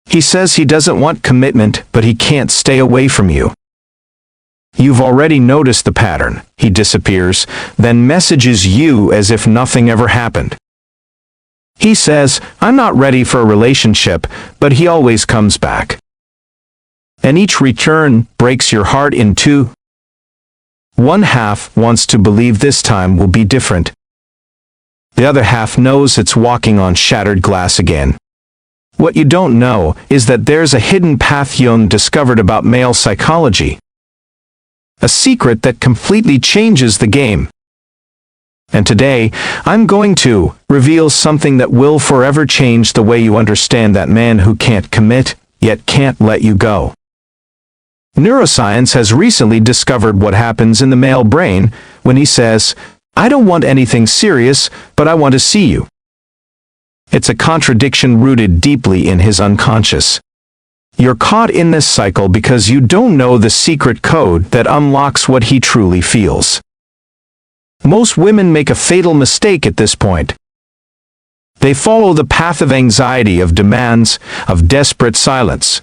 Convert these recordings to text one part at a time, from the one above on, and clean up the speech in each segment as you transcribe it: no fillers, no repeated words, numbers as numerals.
He says he doesn't want commitment, but he can't stay away from you. You've already noticed the pattern. He disappears, then messages you as if nothing ever happened. He says, I'm not ready for a relationship, but he always comes back. And each return breaks your heart in two. One half wants to believe this time will be different. The other half knows it's walking on shattered glass again. What you don't know is that there's a hidden path Jung discovered about male psychology. A secret that completely changes the game. And today, I'm going to reveal something that will forever change the way you understand that man who can't commit, yet can't let you go. Neuroscience has recently discovered what happens in the male brain when he says, I don't want anything serious, but I want to see you. It's a contradiction rooted deeply in his unconscious. You're caught in this cycle because you don't know the secret code that unlocks what he truly feels. Most women make a fatal mistake at this point. They follow the path of anxiety, of demands, of desperate silence,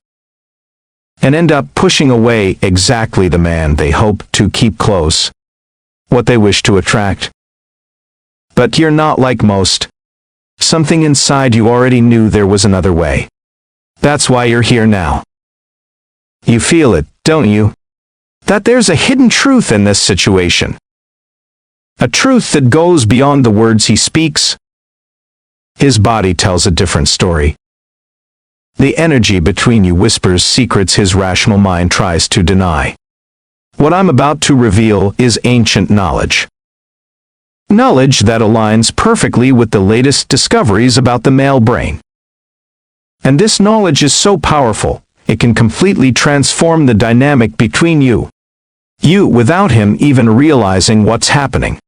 and end up pushing away exactly the man they hope to keep close, what they wish to attract. But you're not like most. Something inside you already knew there was another way. That's why you're here now. You feel it, don't you? That there's a hidden truth in this situation. A truth that goes beyond the words he speaks. His body tells a different story. The energy between you whispers secrets his rational mind tries to deny. What I'm about to reveal is ancient knowledge. Knowledge that aligns perfectly with the latest discoveries about the male brain. And this knowledge is so powerful, it can completely transform the dynamic between you. You without him even realizing what's happening.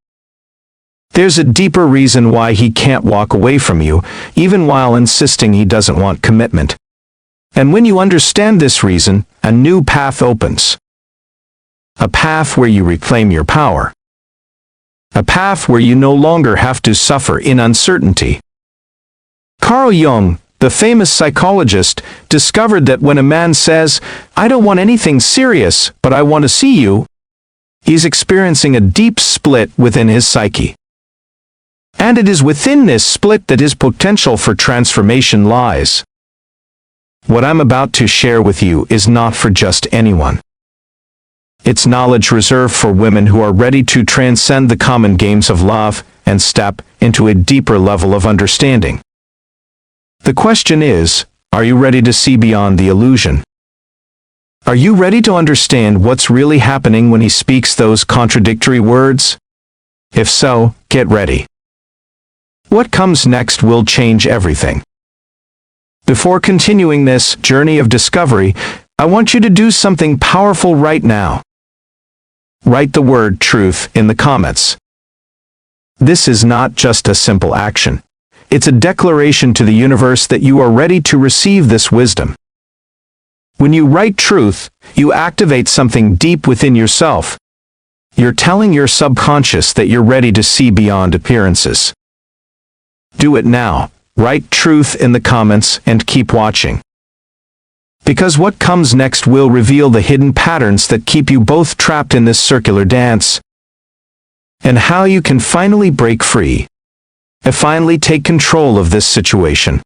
There's a deeper reason why he can't walk away from you, even while insisting he doesn't want commitment. And when you understand this reason, a new path opens. A path where you reclaim your power. A path where you no longer have to suffer in uncertainty. Carl Jung, the famous psychologist, discovered that when a man says, I don't want anything serious, but I want to see you, he's experiencing a deep split within his psyche. And it is within this split that his potential for transformation lies. What I'm about to share with you is not for just anyone. It's knowledge reserved for women who are ready to transcend the common games of love and step into a deeper level of understanding. The question is, are you ready to see beyond the illusion? Are you ready to understand what's really happening when he speaks those contradictory words? If so, get ready. What comes next will change everything. Before continuing this journey of discovery, I want you to do something powerful right now. Write the word truth in the comments. This is not just a simple action. It's a declaration to the universe that you are ready to receive this wisdom. When you write truth, you activate something deep within yourself. You're telling your subconscious that you're ready to see beyond appearances. Do it now. Write truth in the comments and keep watching. Because what comes next will reveal the hidden patterns that keep you both trapped in this circular dance. And how you can finally break free. And finally take control of this situation.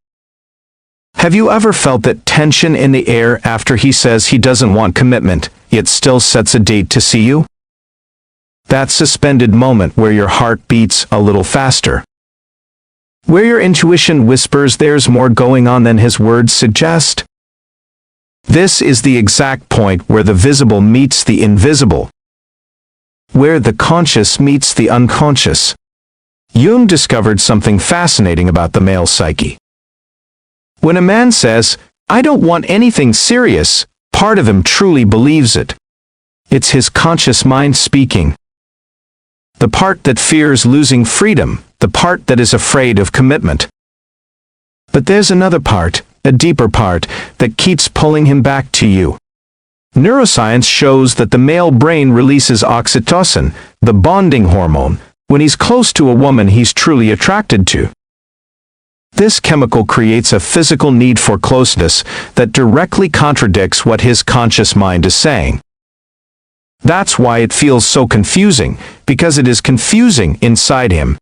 Have you ever felt that tension in the air after he says he doesn't want commitment, yet still sets a date to see you? That suspended moment where your heart beats a little faster. Where your intuition whispers there's more going on than his words suggest? This is the exact point where the visible meets the invisible. Where the conscious meets the unconscious. Jung discovered something fascinating about the male psyche. When a man says, I don't want anything serious, part of him truly believes it. It's his conscious mind speaking. The part that fears losing freedom, the part that is afraid of commitment. But there's another part, a deeper part, that keeps pulling him back to you. Neuroscience shows that the male brain releases oxytocin, the bonding hormone, when he's close to a woman he's truly attracted to. This chemical creates a physical need for closeness that directly contradicts what his conscious mind is saying. That's why it feels so confusing, because it is confusing inside him.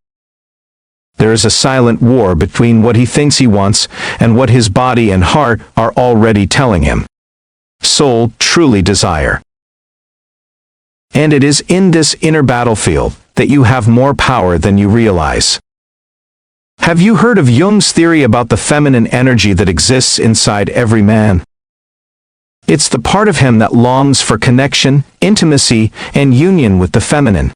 There is a silent war between what he thinks he wants and what his body and heart are already telling him. Soul truly desire. And it is in this inner battlefield that you have more power than you realize. Have you heard of Jung's theory about the feminine energy that exists inside every man? It's the part of him that longs for connection, intimacy, and union with the feminine.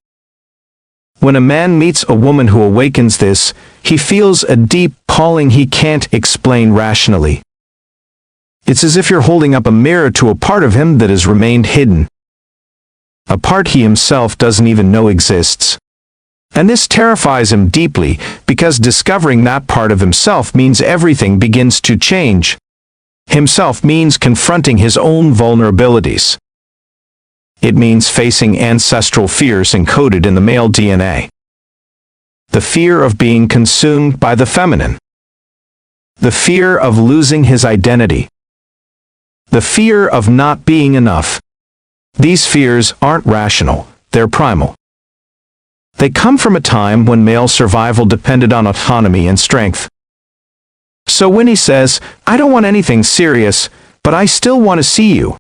When a man meets a woman who awakens this, he feels a deep calling he can't explain rationally. It's as if you're holding up a mirror to a part of him that has remained hidden. A part he himself doesn't even know exists. And this terrifies him deeply, because discovering that part of himself means everything begins to change. Himself means confronting his own vulnerabilities. It means facing ancestral fears encoded in the male DNA. The fear of being consumed by the feminine. The fear of losing his identity. The fear of not being enough. These fears aren't rational, they're primal. They come from a time when male survival depended on autonomy and strength. So when he says, "I don't want anything serious, but I still want to see you,"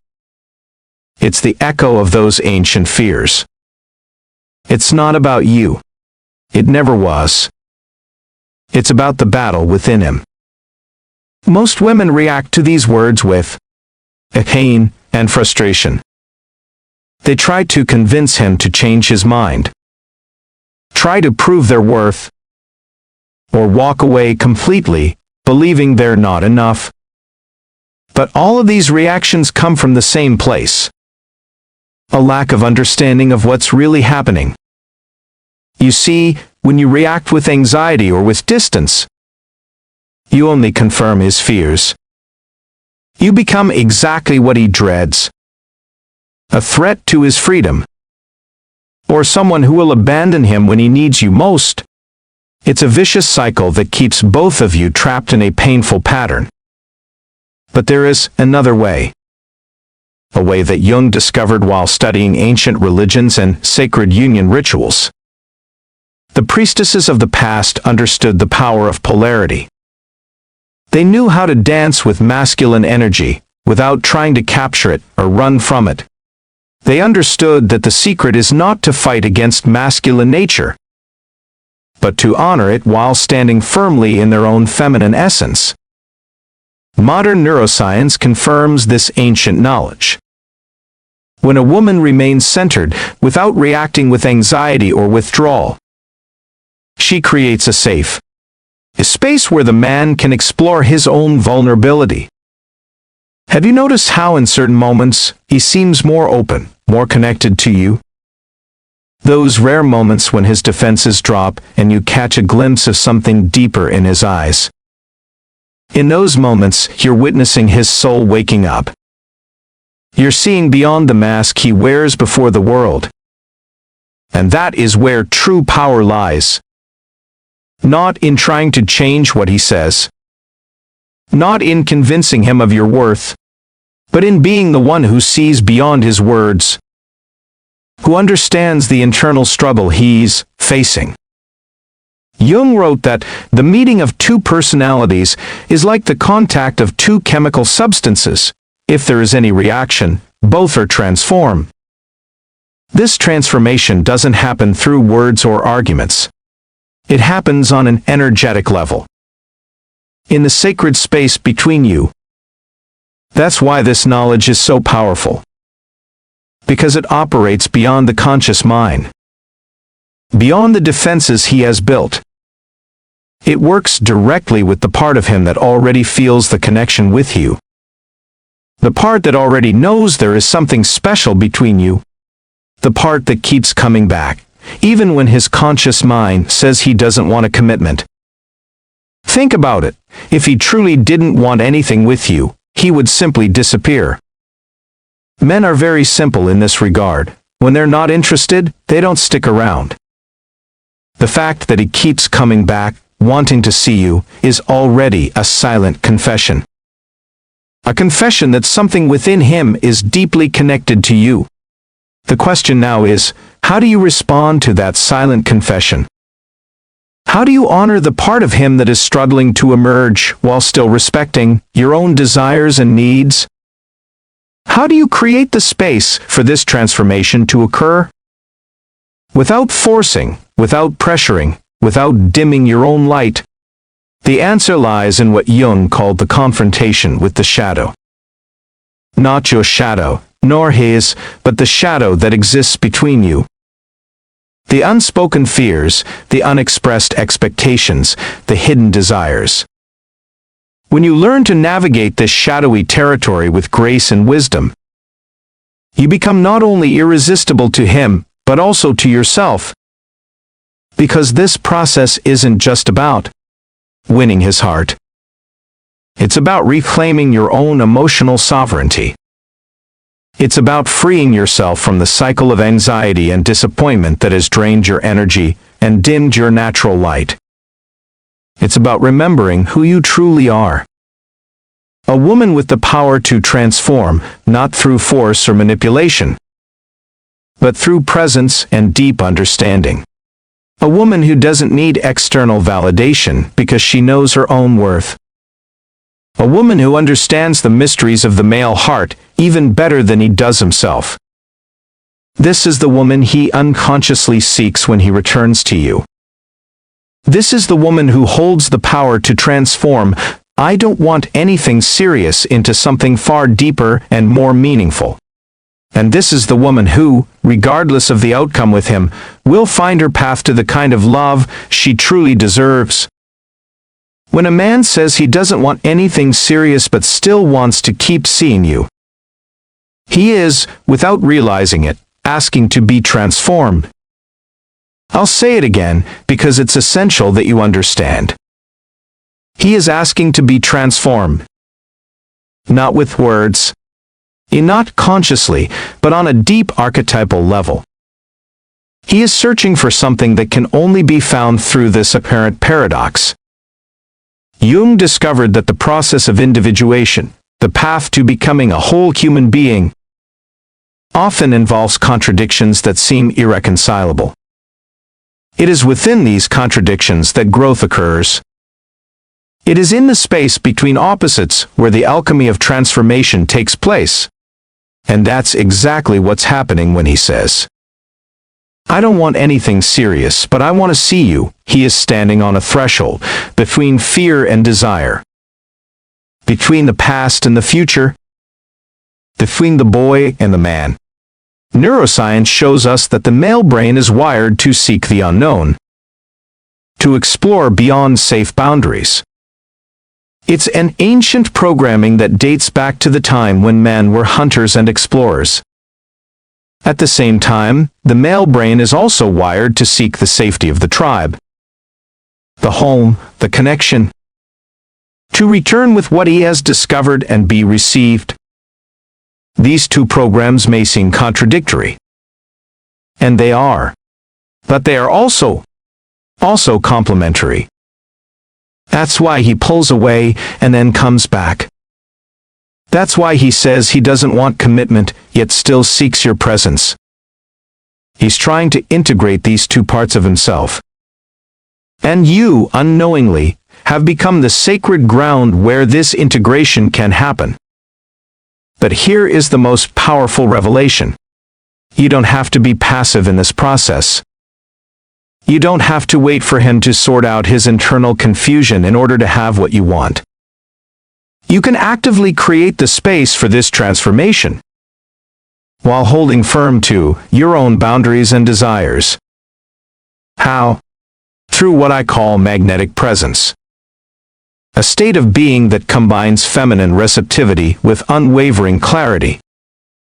it's the echo of those ancient fears. It's not about you. It never was. It's about the battle within him. Most women react to these words with pain and frustration. They try to convince him to change his mind. Try to prove their worth, or walk away completely, believing they're not enough. But all of these reactions come from the same place. A lack of understanding of what's really happening. You see, when you react with anxiety or with distance, you only confirm his fears. You become exactly what he dreads. A threat to his freedom. Or someone who will abandon him when he needs you most. It's a vicious cycle that keeps both of you trapped in a painful pattern. But there is another way. A way that Jung discovered while studying ancient religions and sacred union rituals. The priestesses of the past understood the power of polarity. They knew how to dance with masculine energy, without trying to capture it or run from it. They understood that the secret is not to fight against masculine nature, but to honor it while standing firmly in their own feminine essence. Modern neuroscience confirms this ancient knowledge. When a woman remains centered, without reacting with anxiety or withdrawal, she creates a safe space where the man can explore his own vulnerability. Have you noticed how in certain moments, he seems more open, more connected to you? Those rare moments when his defenses drop and you catch a glimpse of something deeper in his eyes. In those moments, you're witnessing his soul waking up. You're seeing beyond the mask he wears before the world. And that is where true power lies. Not in trying to change what he says. Not in convincing him of your worth, but in being the one who sees beyond his words, who understands the internal struggle he's facing. Jung wrote that the meeting of two personalities is like the contact of two chemical substances. If there is any reaction, both are transformed. This transformation doesn't happen through words or arguments. It happens on an energetic level. In the sacred space between you. That's why this knowledge is so powerful. Because it operates beyond the conscious mind. Beyond the defenses he has built. It works directly with the part of him that already feels the connection with you. The part that already knows there is something special between you. The part that keeps coming back, even when his conscious mind says he doesn't want a commitment. Think about it. If he truly didn't want anything with you, he would simply disappear. Men are very simple in this regard. When they're not interested, they don't stick around. The fact that he keeps coming back, wanting to see you, is already a silent confession. A confession that something within him is deeply connected to you. The question now is, how do you respond to that silent confession? How do you honor the part of him that is struggling to emerge while still respecting your own desires and needs? How do you create the space for this transformation to occur? Without forcing, without pressuring, without dimming your own light. The answer lies in what Jung called the confrontation with the shadow. Not your shadow, nor his, but the shadow that exists between you. The unspoken fears, the unexpressed expectations, the hidden desires. When you learn to navigate this shadowy territory with grace and wisdom, you become not only irresistible to him, but also to yourself. Because this process isn't just about winning his heart. It's about reclaiming your own emotional sovereignty. It's about freeing yourself from the cycle of anxiety and disappointment that has drained your energy and dimmed your natural light. It's about remembering who you truly are. A woman with the power to transform, not through force or manipulation, but through presence and deep understanding. A woman who doesn't need external validation because she knows her own worth. A woman who understands the mysteries of the male heart even better than he does himself. This is the woman he unconsciously seeks when he returns to you. This is the woman who holds the power to transform "I don't want anything serious" into something far deeper and more meaningful. And this is the woman who, regardless of the outcome with him, will find her path to the kind of love she truly deserves. When a man says he doesn't want anything serious but still wants to keep seeing you, he is, without realizing it, asking to be transformed. I'll say it again, because it's essential that you understand. He is asking to be transformed. Not with words, not consciously, but on a deep archetypal level. He is searching for something that can only be found through this apparent paradox. Jung discovered that the process of individuation, the path to becoming a whole human being, often involves contradictions that seem irreconcilable. It is within these contradictions that growth occurs. It is in the space between opposites where the alchemy of transformation takes place. And that's exactly what's happening when he says, "I don't want anything serious, but I want to see you." He is standing on a threshold between fear and desire, between the past and the future, between the boy and the man. Neuroscience shows us that the male brain is wired to seek the unknown, to explore beyond safe boundaries. It's an ancient programming that dates back to the time when men were hunters and explorers. At the same time, the male brain is also wired to seek the safety of the tribe, the home, the connection, to return with what he has discovered and be received. These two programs may seem contradictory, and they are, but they are also complementary. That's why he pulls away and then comes back. That's why he says he doesn't want commitment, yet still seeks your presence. He's trying to integrate these two parts of himself. And you, unknowingly, have become the sacred ground where this integration can happen. But here is the most powerful revelation. You don't have to be passive in this process. You don't have to wait for him to sort out his internal confusion in order to have what you want. You can actively create the space for this transformation, while holding firm to your own boundaries and desires. How? Through what I call magnetic presence. A state of being that combines feminine receptivity with unwavering clarity.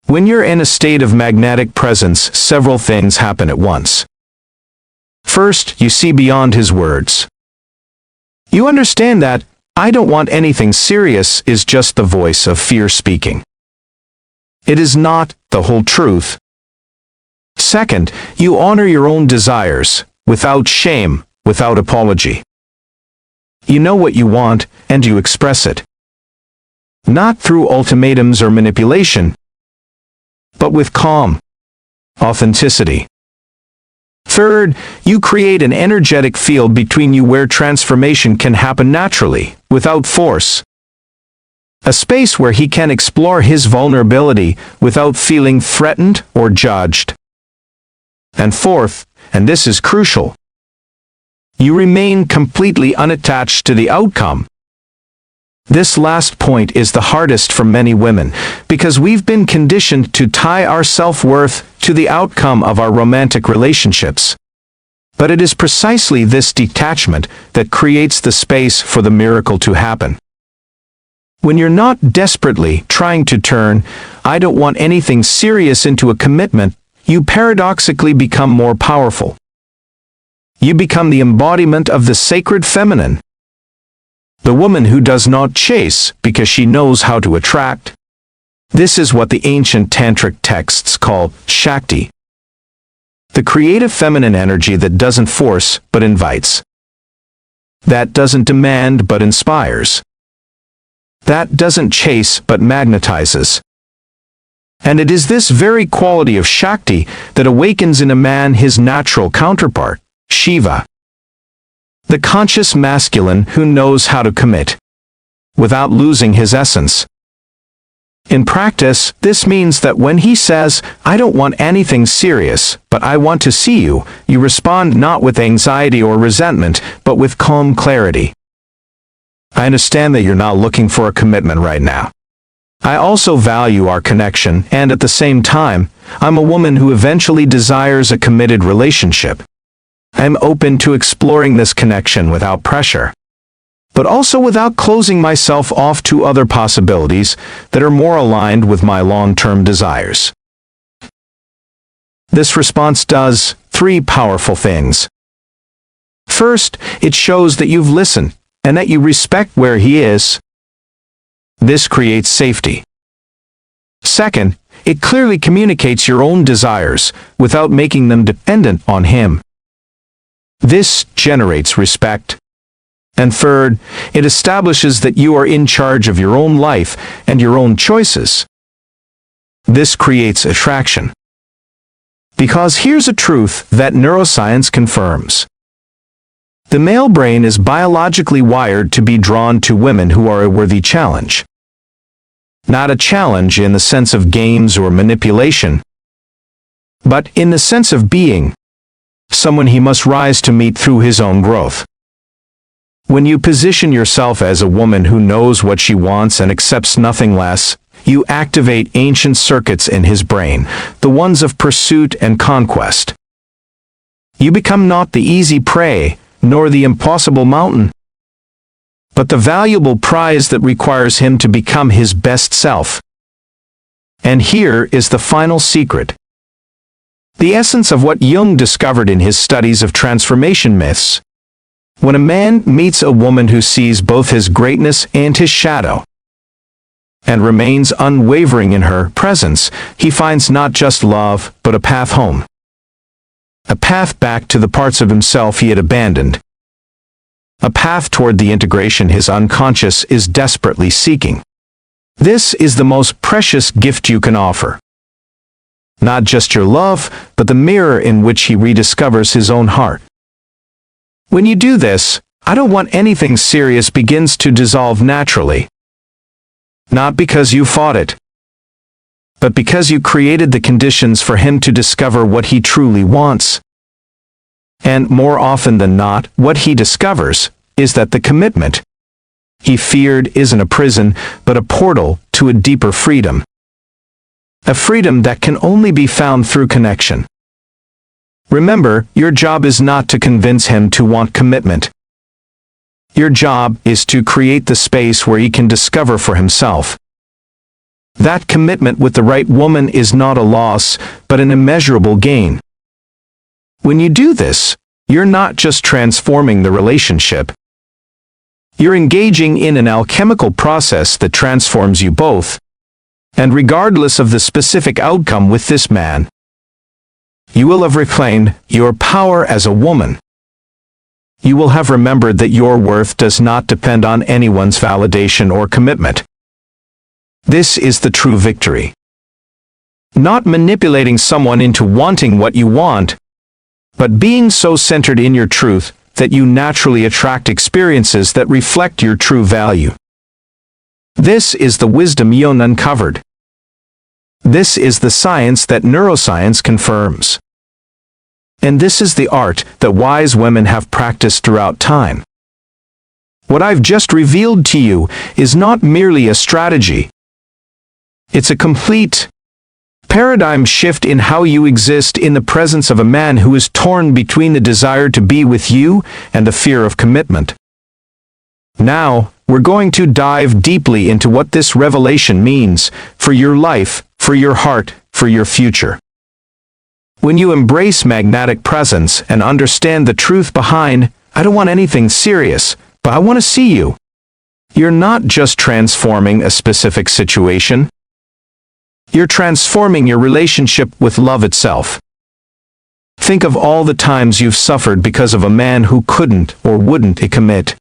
When you're in a state of magnetic presence, several things happen at once. First, you see beyond his words. You understand that "I don't want anything serious" is just the voice of fear speaking. It is not the whole truth. Second, you honor your own desires, without shame, without apology. You know what you want, and you express it. Not through ultimatums or manipulation, but with calm, authenticity. Third, you create an energetic field between you where transformation can happen naturally, without force. A space where he can explore his vulnerability without feeling threatened or judged. And fourth, and this is crucial, you remain completely unattached to the outcome. This last point is the hardest for many women, because we've been conditioned to tie our self-worth to the outcome of our romantic relationships. But it is precisely this detachment that creates the space for the miracle to happen. When you're not desperately trying to turn, "I don't want anything serious" into a commitment, you paradoxically become more powerful. You become the embodiment of the sacred feminine. The woman who does not chase because she knows how to attract. This is what the ancient tantric texts call Shakti. The creative feminine energy that doesn't force but invites. That doesn't demand but inspires. That doesn't chase but magnetizes. And it is this very quality of Shakti that awakens in a man his natural counterpart, Shiva. The conscious masculine who knows how to commit, without losing his essence. In practice, this means that when he says, "I don't want anything serious, but I want to see you," you respond not with anxiety or resentment, but with calm clarity. I understand that you're not looking for a commitment right now. I also value our connection, and at the same time, I'm a woman who eventually desires a committed relationship. I'm open to exploring this connection without pressure, but also without closing myself off to other possibilities that are more aligned with my long-term desires. This response does three powerful things. First, it shows that you've listened, and that you respect where he is. This creates safety. Second, it clearly communicates your own desires, without making them dependent on him. This generates respect. And third, it establishes that you are in charge of your own life and your own choices. This creates attraction. Because here's a truth that neuroscience confirms. The male brain is biologically wired to be drawn to women who are a worthy challenge. Not a challenge in the sense of games or manipulation, but in the sense of being someone he must rise to meet through his own growth. When you position yourself as a woman who knows what she wants and accepts nothing less, you activate ancient circuits in his brain, the ones of pursuit and conquest. You become not the easy prey, nor the impossible mountain, but the valuable prize that requires him to become his best self. And here is the final secret. The essence of what Jung discovered in his studies of transformation myths. When a man meets a woman who sees both his greatness and his shadow, and remains unwavering in her presence, he finds not just love, but a path home. A path back to the parts of himself he had abandoned. A path toward the integration his unconscious is desperately seeking. This is the most precious gift you can offer. Not just your love, but the mirror in which he rediscovers his own heart. When you do this, "I don't want anything serious" begins to dissolve naturally. Not because you fought it, but because you created the conditions for him to discover what he truly wants. And more often than not, what he discovers is that the commitment he feared isn't a prison, but a portal to a deeper freedom. A freedom that can only be found through connection. Remember, your job is not to convince him to want commitment. Your job is to create the space where he can discover for himself. That commitment with the right woman is not a loss, but an immeasurable gain. When you do this, you're not just transforming the relationship. You're engaging in an alchemical process that transforms you both. And regardless of the specific outcome with this man, you will have reclaimed your power as a woman. you will have remembered that your worth does not depend on anyone's validation or commitment. This is the true victory. Not manipulating someone into wanting what you want, but being so centered in your truth that you naturally attract experiences that reflect your true value. This is the wisdom Jung uncovered. This is the science that neuroscience confirms. And this is the art that wise women have practiced throughout time. What I've just revealed to you is not merely a strategy. It's a complete paradigm shift in how you exist in the presence of a man who is torn between the desire to be with you and the fear of commitment. Now, we're going to dive deeply into what this revelation means for your life, for your heart, for your future. When you embrace magnetic presence and understand the truth behind, I don't want anything serious, but I want to see you. You're not just transforming a specific situation. You're transforming your relationship with love itself. Think of all the times you've suffered because of a man who couldn't or wouldn't commit.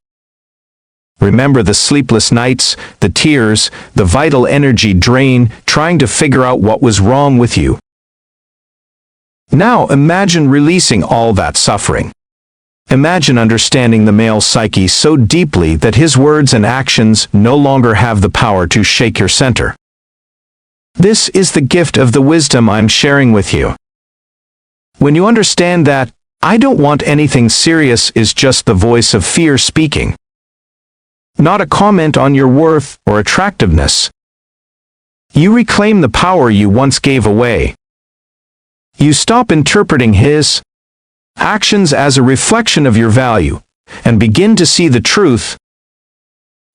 Remember the sleepless nights, the tears, the vital energy drain, trying to figure out what was wrong with you. Now imagine releasing all that suffering. Imagine understanding the male psyche so deeply that his words and actions no longer have the power to shake your center. This is the gift of the wisdom I'm sharing with you. When you understand that, I don't want anything serious is just the voice of fear speaking. Not a comment on your worth or attractiveness. You reclaim the power you once gave away. You stop interpreting his actions as a reflection of your value, and begin to see the truth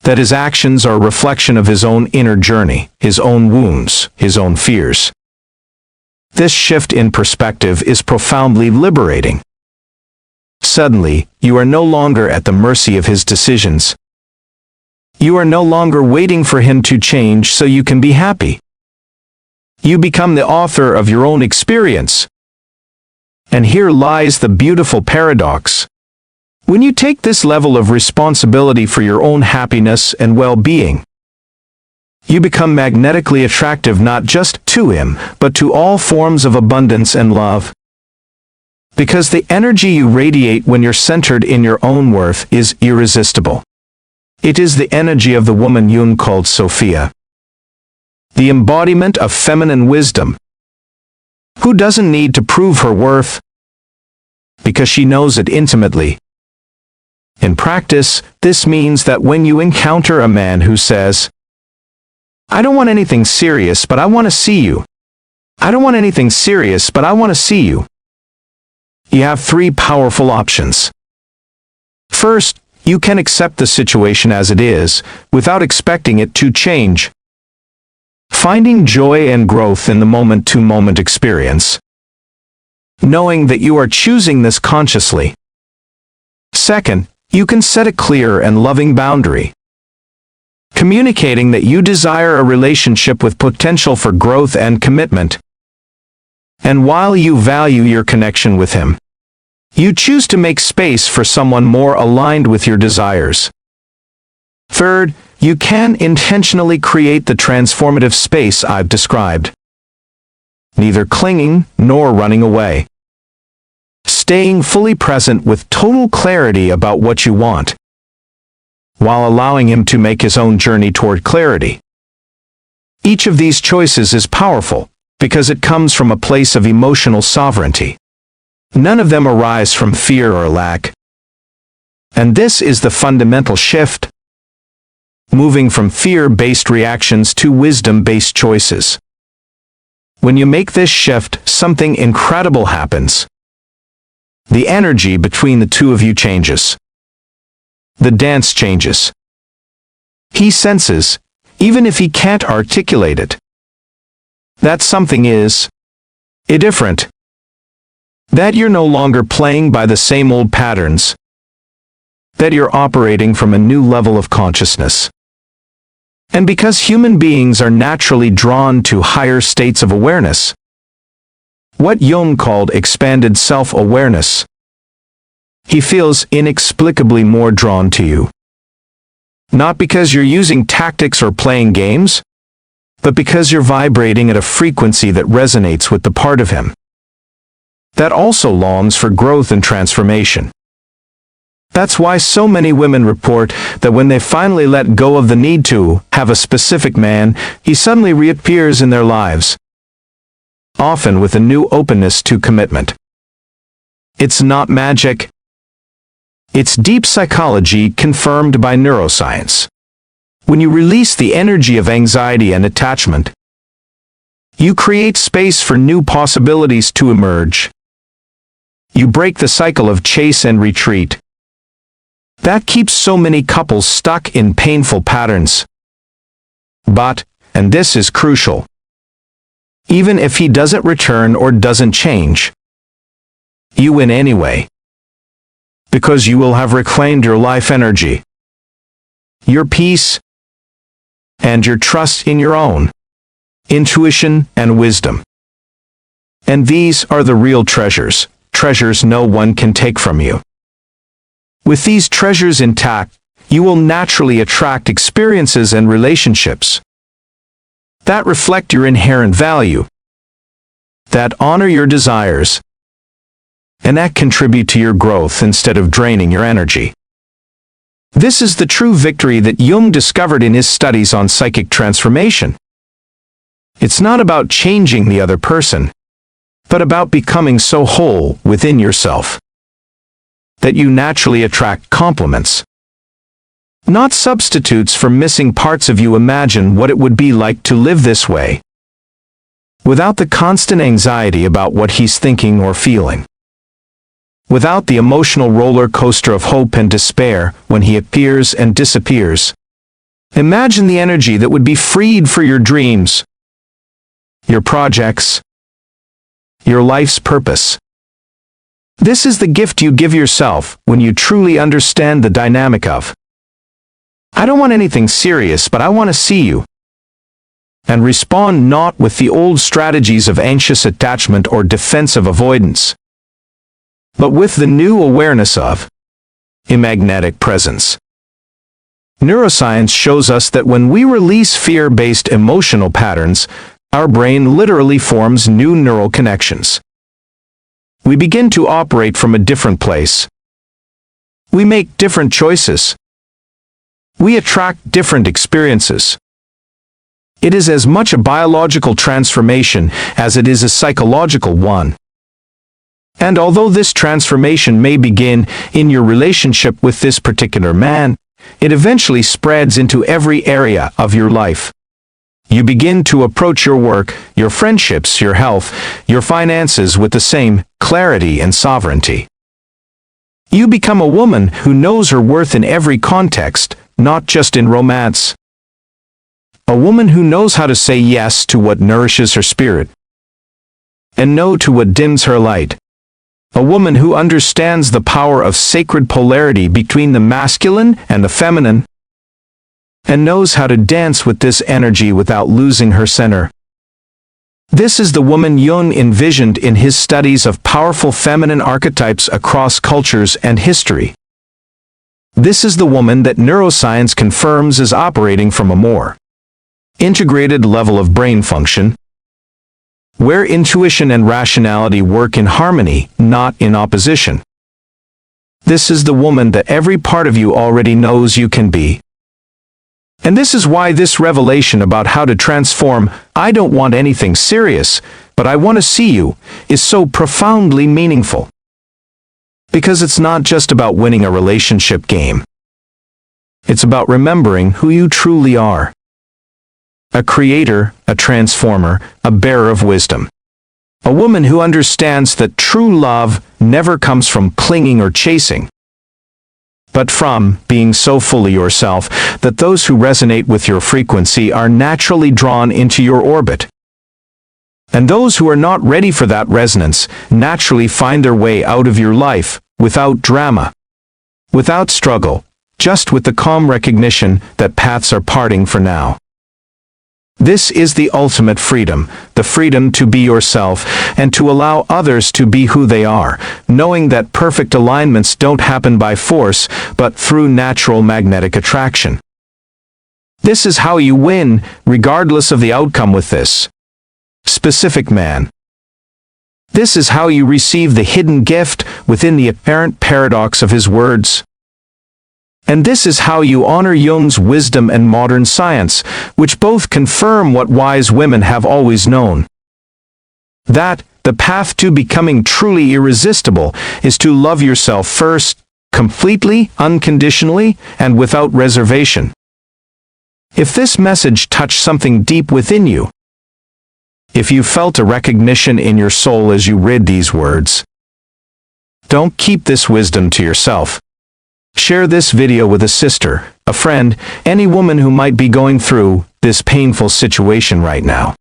that his actions are a reflection of his own inner journey, his own wounds, his own fears. This shift in perspective is profoundly liberating. Suddenly, you are no longer at the mercy of his decisions. You are no longer waiting for him to change so you can be happy. You become the author of your own experience. And here lies the beautiful paradox. When you take this level of responsibility for your own happiness and well-being, you become magnetically attractive not just to him, but to all forms of abundance and love. Because the energy you radiate when you're centered in your own worth is irresistible. It is the energy of the woman Jung called Sophia, the embodiment of feminine wisdom, who doesn't need to prove her worth, because she knows it intimately. In practice, this means that when you encounter a man who says, "I don't want anything serious, but I want to see you. I don't want anything serious, but I want to see you," you have three powerful options. First, you can accept the situation as it is, without expecting it to change. Finding joy and growth in the moment-to-moment experience, knowing that you are choosing this consciously. Second, you can set a clear and loving boundary, communicating that you desire a relationship with potential for growth and commitment. And while you value your connection with him, you choose to make space for someone more aligned with your desires. Third, you can intentionally create the transformative space I've described. Neither clinging nor running away. Staying fully present with total clarity about what you want, while allowing him to make his own journey toward clarity. Each of these choices is powerful, because it comes from a place of emotional sovereignty. None of them arise from fear or lack. And this is the fundamental shift, moving from fear-based reactions to wisdom-based choices. When you make this shift, something incredible happens. The energy between the two of you changes. The dance changes. He senses, even if he can't articulate it, that something is different. That you're no longer playing by the same old patterns. That you're operating from a new level of consciousness. And because human beings are naturally drawn to higher states of awareness, what Jung called expanded self-awareness, he feels inexplicably more drawn to you. Not because you're using tactics or playing games, but because you're vibrating at a frequency that resonates with the part of him that also longs for growth and transformation. That's why so many women report that when they finally let go of the need to have a specific man, he suddenly reappears in their lives, often with a new openness to commitment. It's not magic. It's deep psychology confirmed by neuroscience. When you release the energy of anxiety and attachment, you create space for new possibilities to emerge. You break the cycle of chase and retreat that keeps so many couples stuck in painful patterns. But, and this is crucial, even if he doesn't return or doesn't change, you win anyway. Because you will have reclaimed your life energy, your peace, and your trust in your own intuition and wisdom. And these are the real treasures, treasures no one can take from you. With these treasures intact, you will naturally attract experiences and relationships that reflect your inherent value, that honor your desires, and that contribute to your growth instead of draining your energy. This is the true victory that Jung discovered in his studies on psychic transformation. It's not about changing the other person, but about becoming so whole within yourself that you naturally attract complements, not substitutes for missing parts of you. Imagine what it would be like to live this way, without the constant anxiety about what he's thinking or feeling, without the emotional roller coaster of hope and despair when he appears and disappears. Imagine the energy that would be freed for your dreams, your projects, your life's purpose. This is the gift you give yourself when you truly understand the dynamic of, I don't want anything serious, but I want to see you. And respond not with the old strategies of anxious attachment or defensive avoidance, but with the new awareness of a magnetic presence. Neuroscience shows us that when we release fear-based emotional patterns, our brain literally forms new neural connections. We begin to operate from a different place. We make different choices. We attract different experiences. It is as much a biological transformation as it is a psychological one. And although this transformation may begin in your relationship with this particular man, it eventually spreads into every area of your life. You begin to approach your work, your friendships, your health, your finances with the same clarity and sovereignty. You become a woman who knows her worth in every context, not just in romance. A woman who knows how to say yes to what nourishes her spirit, and no to what dims her light. A woman who understands the power of sacred polarity between the masculine and the feminine, and knows how to dance with this energy without losing her center. This is the woman Jung envisioned in his studies of powerful feminine archetypes across cultures and history. This is the woman that neuroscience confirms is operating from a more integrated level of brain function, where intuition and rationality work in harmony, not in opposition. This is the woman that every part of you already knows you can be. And this is why this revelation about how to transform, I don't want anything serious, but I want to see you, is so profoundly meaningful. Because it's not just about winning a relationship game. It's about remembering who you truly are. A creator, a transformer, a bearer of wisdom. A woman who understands that true love never comes from clinging or chasing, but from being so fully yourself that those who resonate with your frequency are naturally drawn into your orbit. And those who are not ready for that resonance naturally find their way out of your life, without drama, without struggle, just with the calm recognition that paths are parting for now. This is the ultimate freedom, the freedom to be yourself and to allow others to be who they are, knowing that perfect alignments don't happen by force, but through natural magnetic attraction. This is how you win, regardless of the outcome with this specific man. This is how you receive the hidden gift within the apparent paradox of his words. And this is how you honor Jung's wisdom and modern science, which both confirm what wise women have always known. That the path to becoming truly irresistible is to love yourself first, completely, unconditionally, and without reservation. If this message touched something deep within you, if you felt a recognition in your soul as you read these words, don't keep this wisdom to yourself. Share this video with a sister, a friend, any woman who might be going through this painful situation right now.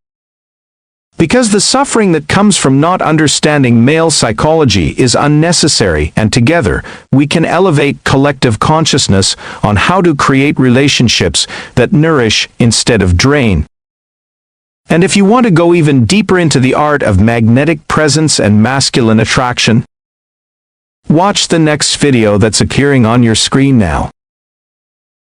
Because the suffering that comes from not understanding male psychology is unnecessary, and together we can elevate collective consciousness on how to create relationships that nourish instead of drain. And if you want to go even deeper into the art of magnetic presence and masculine attraction, watch the next video that's appearing on your screen now.